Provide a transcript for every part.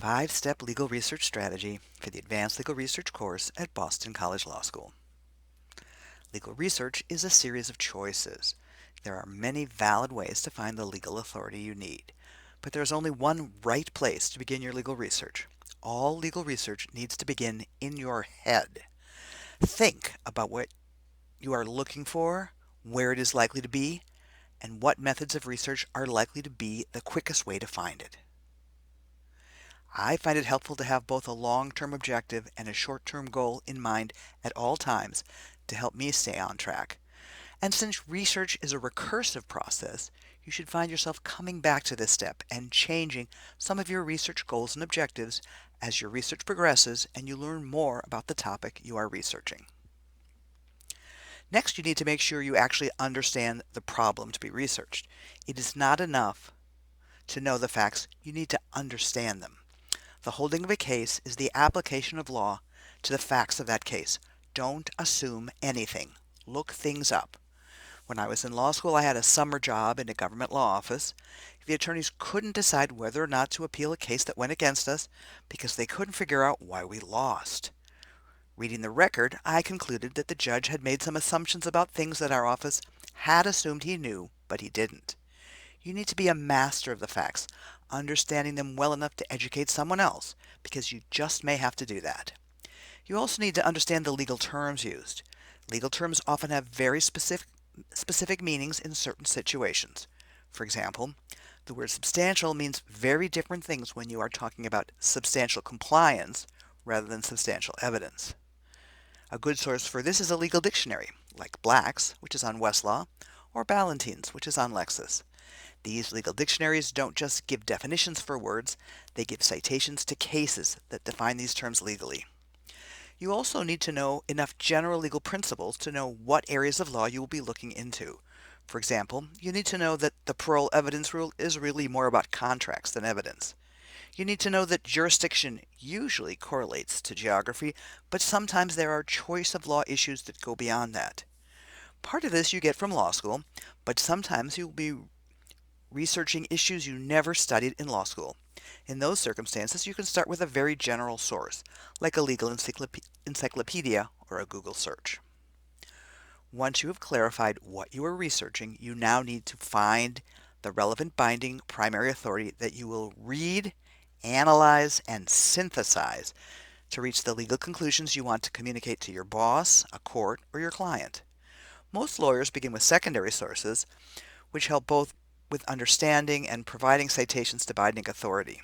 5-Step Legal Research Strategy for the Advanced Legal Research course at Boston College Law School. Legal research is a series of choices. There are many valid ways to find the legal authority you need, but there is only one right place to begin your legal research. All legal research needs to begin in your head. Think about what you are looking for, where it is likely to be, and what methods of research are likely to be the quickest way to find it. I find it helpful to have both a long-term objective and a short-term goal in mind at all times to help me stay on track. And since research is a recursive process, you should find yourself coming back to this step and changing some of your research goals and objectives as your research progresses and you learn more about the topic you are researching. Next, you need to make sure you actually understand the problem to be researched. It is not enough to know the facts, you need to understand them. The holding of a case is the application of law to the facts of that case. Don't assume anything. Look things up. When I was in law school, I had a summer job in a government law office. The attorneys couldn't decide whether or not to appeal a case that went against us because they couldn't figure out why we lost. Reading the record, I concluded that the judge had made some assumptions about things that our office had assumed he knew, but he didn't. You need to be a master of the facts, understanding them well enough to educate someone else, because you just may have to do that. You also need to understand the legal terms used. Legal terms often have very specific meanings in certain situations. For example, the word substantial means very different things when you are talking about substantial compliance rather than substantial evidence. A good source for this is a legal dictionary, like Black's, which is on Westlaw, or Ballantines, which is on Lexis. These legal dictionaries don't just give definitions for words, they give citations to cases that define these terms legally. You also need to know enough general legal principles to know what areas of law you will be looking into. For example, you need to know that the parole evidence rule is really more about contracts than evidence. You need to know that jurisdiction usually correlates to geography, but sometimes there are choice of law issues that go beyond that. Part of this you get from law school, but sometimes you'll be researching issues you never studied in law school. In those circumstances, you can start with a very general source, like a legal encyclopedia or a Google search. Once you have clarified what you are researching, you now need to find the relevant binding primary authority that you will read, analyze, and synthesize to reach the legal conclusions you want to communicate to your boss, a court, or your client. Most lawyers begin with secondary sources, which help both with understanding and providing citations to binding authority.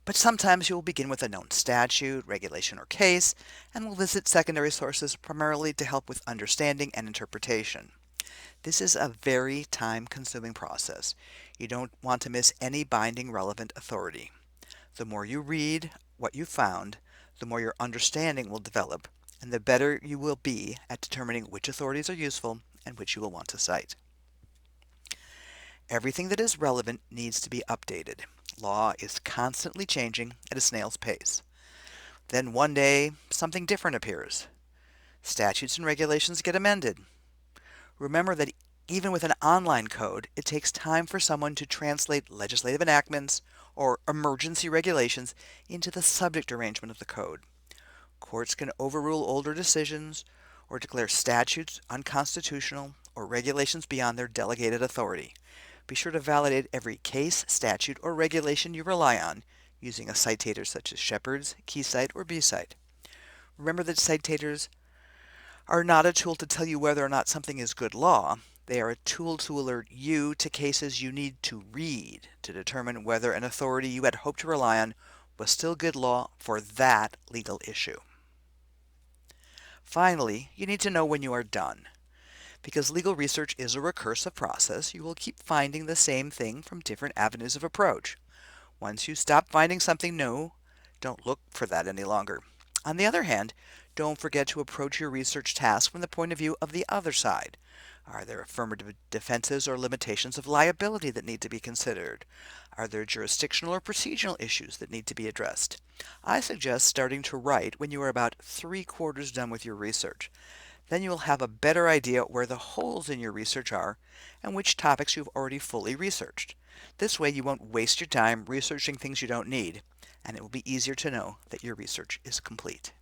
But sometimes you will begin with a known statute, regulation, or case, and will visit secondary sources primarily to help with understanding and interpretation. This is a very time-consuming process. You don't want to miss any binding relevant authority. The more you read what you found, the more your understanding will develop, and the better you will be at determining which authorities are useful and which you will want to cite. Everything that is relevant needs to be updated. Law is constantly changing at a snail's pace. Then one day, something different appears. Statutes and regulations get amended. Remember that even with an online code, it takes time for someone to translate legislative enactments or emergency regulations into the subject arrangement of the code. Courts can overrule older decisions or declare statutes unconstitutional or regulations beyond their delegated authority. Be sure to validate every case, statute, or regulation you rely on using a citator such as Shepard's, KeyCite, or BCite. Remember that citators are not a tool to tell you whether or not something is good law. They are a tool to alert you to cases you need to read to determine whether an authority you had hoped to rely on was still good law for that legal issue. Finally, you need to know when you are done. Because legal research is a recursive process, you will keep finding the same thing from different avenues of approach. Once you stop finding something new, don't look for that any longer. On the other hand, don't forget to approach your research task from the point of view of the other side. Are there affirmative defenses or limitations of liability that need to be considered? Are there jurisdictional or procedural issues that need to be addressed? I suggest starting to write when you are about 3/4 done with your research. Then you will have a better idea where the holes in your research are and which topics you've already fully researched. This way you won't waste your time researching things you don't need, and it will be easier to know that your research is complete.